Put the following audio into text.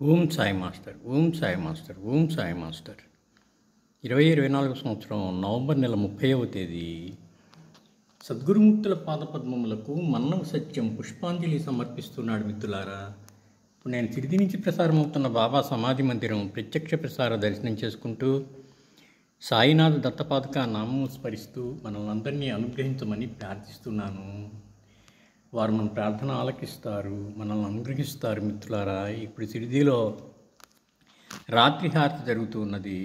Om Sai master, Om Sai master, Om Sai master. 2024 సంవత్సరం November నెల 30వ తేదీ సద్గురుమూర్తుల పాదపద్మములకు మన్నవ సత్యం పుష్పాంజలి సమర్పిస్తున్నాడు మిత్రులారా. ఇప్పుడు నేను తిరిగి నుంచి ప్రసారం అవుతున్న బాబా సమాధి మందిరం ప్రత్యక్ష ప్రసార దర్శనం చేసుకుంటూ సాయినాథ దత్తపాదుక నామము స్మరిస్తూ మనల్ని అందరినీ అనుగ్రహించమని ప్రార్థిస్తున్నాను. వారు మన ప్రార్థన ఆలకిస్తారు, మనల్ని అనుగ్రహిస్తారు మిత్రులారా. ఇప్పుడు షిరిడీలో రాత్రి హారతి జరుగుతూ ఉన్నది.